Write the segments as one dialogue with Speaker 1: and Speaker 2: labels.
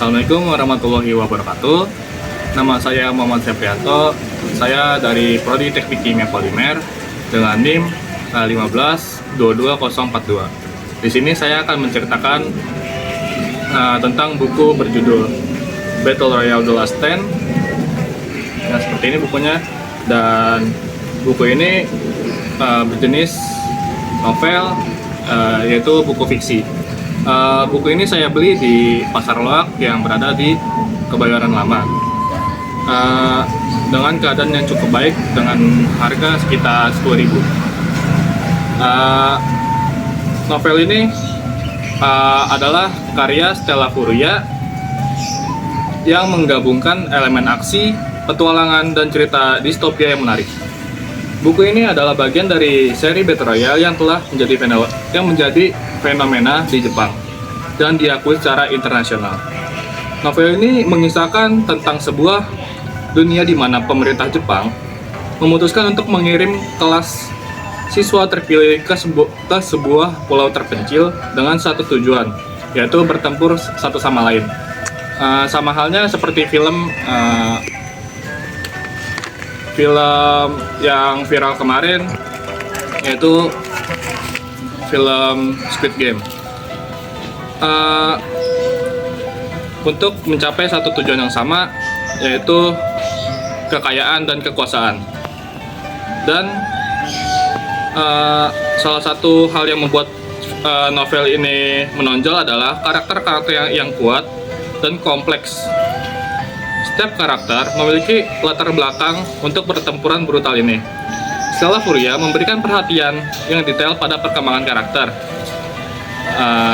Speaker 1: Assalamualaikum warahmatullahi wabarakatuh. Nama saya Muhammad Septrianto. Saya dari Prodi Teknik Kimia Polimer dengan NIM 1522042. Di sini saya akan menceritakan tentang buku berjudul Battle Royale The Last Stand. Nah, seperti ini bukunya, dan buku ini berjenis novel, yaitu buku fiksi. Buku ini saya beli di Pasar Loak yang berada di Kebayoran Lama, dengan keadaan yang cukup baik dengan harga sekitar 10.000. Novel ini adalah karya Stella Furia yang menggabungkan elemen aksi, petualangan, dan cerita distopia yang menarik. Buku ini adalah bagian dari seri Battle Royale yang telah menjadi fenomena di Jepang dan diakui secara internasional. Novel ini mengisahkan tentang sebuah dunia di mana pemerintah Jepang memutuskan untuk mengirim kelas siswa terpilih ke sebuah pulau terpencil dengan satu tujuan, yaitu bertempur satu sama lain. Sama halnya seperti film yang viral kemarin, yaitu film Squid Game. Untuk mencapai satu tujuan yang sama, yaitu kekayaan dan kekuasaan. Dan salah satu hal yang membuat novel ini menonjol adalah karakter-karakter yang kuat dan kompleks. Setiap karakter memiliki latar belakang untuk pertempuran brutal ini. Stella Furia memberikan perhatian yang detail pada perkembangan karakter,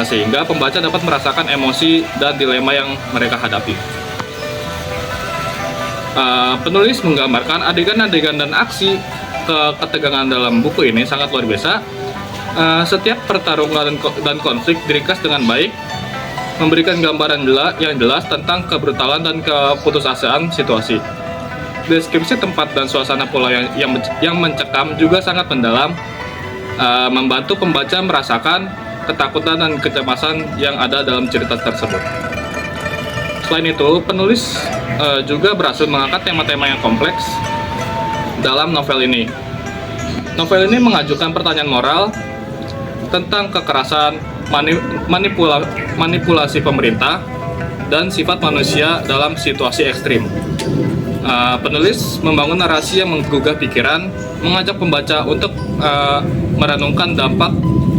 Speaker 1: sehingga pembaca dapat merasakan emosi dan dilema yang mereka hadapi. Penulis menggambarkan adegan-adegan dan aksi ketegangan dalam buku ini sangat luar biasa. Setiap pertarungan dan konflik diringkas dengan baik, memberikan gambaran yang jelas tentang kebrutalan dan keputusasaan situasi. Deskripsi tempat dan suasana pulau yang mencekam juga sangat mendalam, membantu pembaca merasakan ketakutan dan kecemasan yang ada dalam cerita tersebut. Selain itu, penulis juga berhasil mengangkat tema-tema yang kompleks dalam novel ini. Novel ini mengajukan pertanyaan moral tentang kekerasan, manipulasi pemerintah, dan sifat manusia dalam situasi ekstrim. Penulis membangun narasi yang menggugah pikiran, mengajak pembaca untuk merenungkan dampak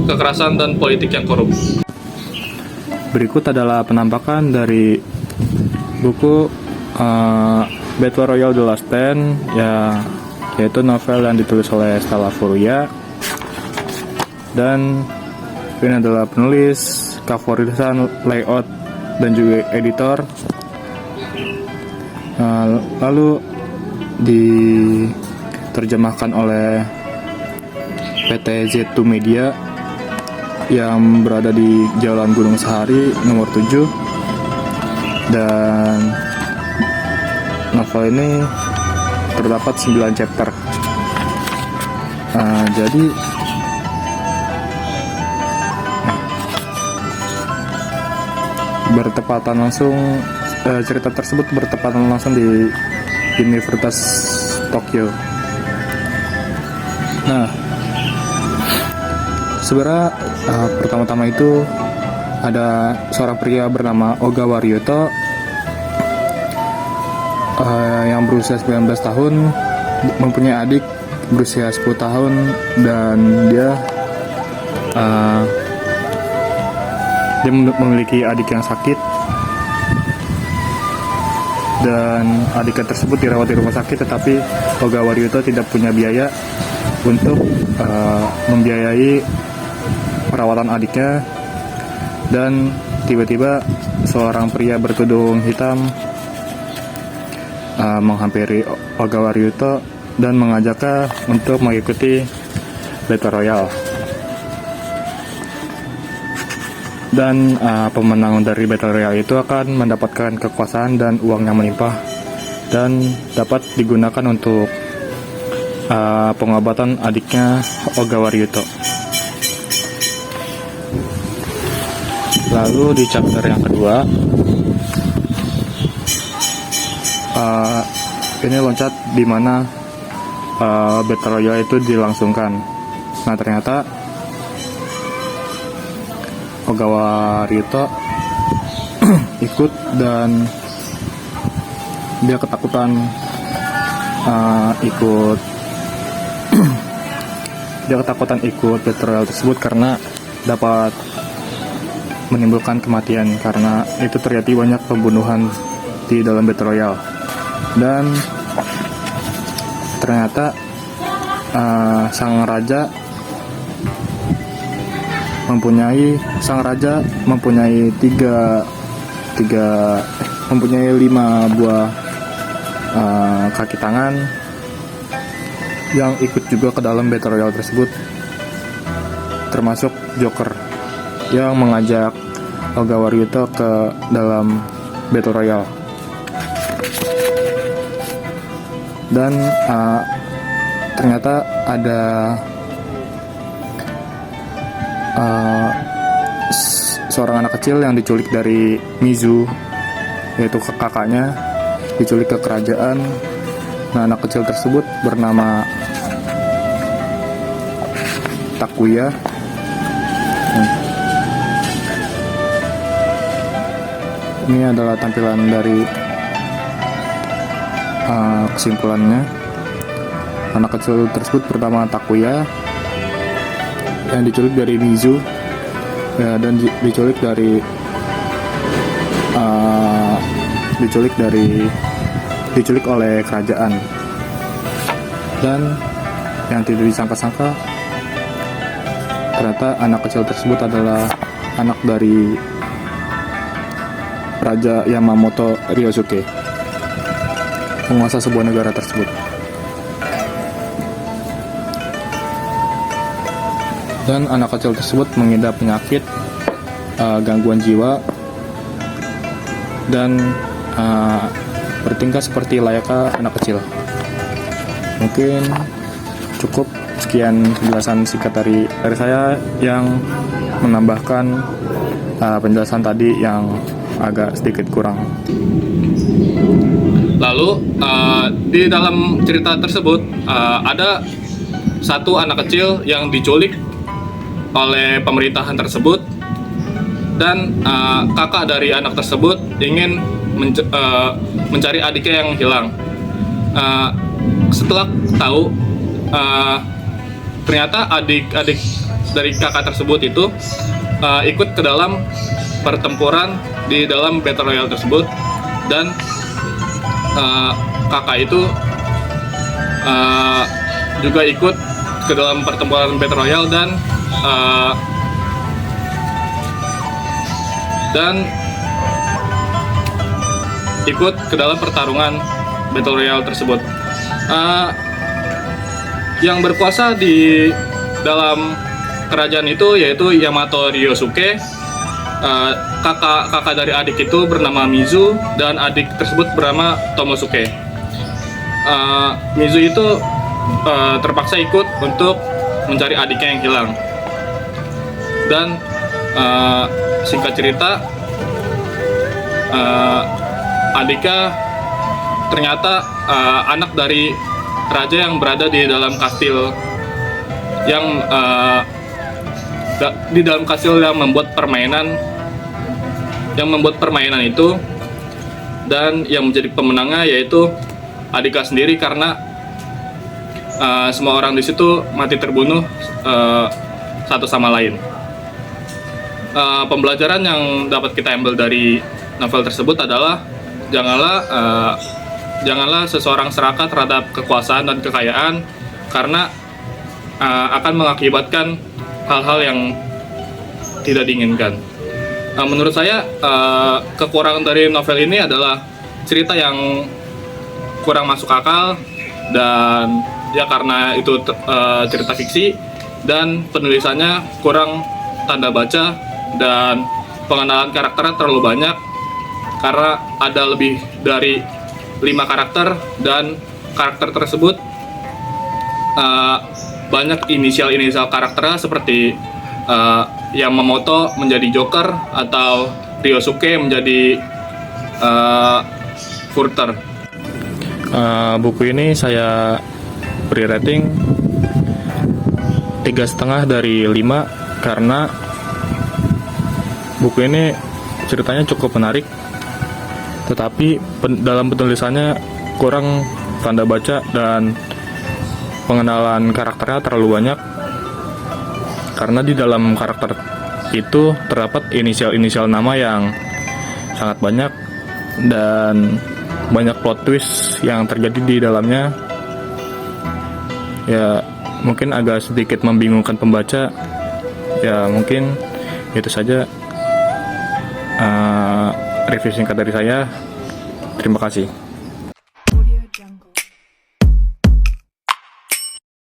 Speaker 1: kekerasan dan politik yang korup. Berikut adalah penampakan dari buku Battle Royale The Last Stand, yaitu novel yang ditulis oleh Stella Furia. Dan ini adalah penulis, cover design, layout, dan juga editor. Lalu diterjemahkan oleh PT Z2 Media yang berada di Jalan Gunung Sahari nomor 7. Dan novel ini terdapat 9 chapter. Jadi bertepatan langsung, cerita tersebut bertepatan langsung di Universitas Tokyo. Nah, sebenarnya pertama-tama itu ada seorang pria bernama Ogawa Ryuto yang berusia 19 tahun, mempunyai adik berusia 10 tahun, dan dia memiliki adik yang sakit, dan adiknya tersebut dirawat di rumah sakit, tetapi Ogawa Ryuto tidak punya biaya untuk membiayai perawatan adiknya. Dan tiba-tiba seorang pria bertudung hitam menghampiri Ogawa Ryuto dan mengajaknya untuk mengikuti Battle Royale. Dan pemenang dari Battle Royale itu akan mendapatkan kekuasaan dan uang yang melimpah, dan dapat digunakan untuk pengobatan adiknya Ogawa Ryuto. Lalu di chapter yang kedua
Speaker 2: uh, ini loncat di mana Battle Royale itu dilangsungkan. Nah, ternyata Ogawa Ryuto ikut dan dia ketakutan ikut Battle Royale tersebut karena dapat menimbulkan kematian, karena itu terjadi banyak pembunuhan di dalam Battle Royale. Dan ternyata sang raja mempunyai 5 buah kaki tangan yang ikut juga ke dalam Battle Royale tersebut, termasuk Joker yang mengajak Ogawa Ryuto ke dalam Battle Royale. Dan ternyata ada seorang anak kecil yang diculik dari Mizu, yaitu kakaknya, diculik ke kerajaan. Nah, anak kecil tersebut bernama Takuya. Ini adalah tampilan dari kesimpulannya. Anak kecil tersebut bernama Takuya yang diculik dari Mizu, ya, dan diculik oleh kerajaan. Dan yang tidak disangka-sangka, ternyata anak kecil tersebut adalah anak dari Raja Yamamoto Ryosuke, penguasa sebuah negara tersebut. Dan anak kecil tersebut mengidap penyakit gangguan jiwa dan bertingkah seperti layaknya anak kecil. Mungkin cukup sekian penjelasan singkat dari saya yang menambahkan penjelasan tadi yang agak sedikit kurang.
Speaker 1: Lalu di dalam cerita tersebut ada satu anak kecil yang diculik oleh pemerintahan tersebut, dan kakak dari anak tersebut ingin mencari adiknya yang hilang. Setelah tahu ternyata adik dari kakak tersebut itu ikut ke dalam pertempuran di dalam Battle Royale tersebut, dan kakak itu juga ikut ke dalam pertempuran Battle Royale dan ikut ke dalam pertarungan Battle Royale tersebut. Yang berkuasa di dalam kerajaan itu yaitu Yamato Ryosuke. Kakak dari adik itu bernama Mizu, dan adik tersebut bernama Tomosuke. Mizu itu terpaksa ikut untuk mencari adiknya yang hilang. Dan singkat cerita, adiknya ternyata anak dari raja yang berada di dalam kastil yang membuat permainan itu, dan yang menjadi pemenangnya yaitu adiknya sendiri, karena semua orang di situ mati terbunuh satu sama lain. Pembelajaran yang dapat kita ambil dari novel tersebut adalah janganlah seseorang serakah terhadap kekuasaan dan kekayaan, karena akan mengakibatkan hal-hal yang tidak diinginkan. Menurut saya kekurangan dari novel ini adalah cerita yang kurang masuk akal, dan ya karena itu cerita fiksi, dan penulisannya kurang tanda baca, dan pengenalan karakternya terlalu banyak karena ada lebih dari 5 karakter, dan karakter tersebut banyak inisial karakternya seperti Yamamoto menjadi Joker atau Ryosuke menjadi Furter.
Speaker 2: Buku ini saya beri rating 3,5 dari 5 karena buku ini ceritanya cukup menarik, tetapi dalam penulisannya kurang tanda baca dan pengenalan karakternya terlalu banyak, karena di dalam karakter itu terdapat inisial-inisial nama yang sangat banyak dan banyak plot twist yang terjadi di dalamnya. Ya mungkin agak sedikit membingungkan pembaca. Ya mungkin itu saja review singkat dari saya. Terima kasih.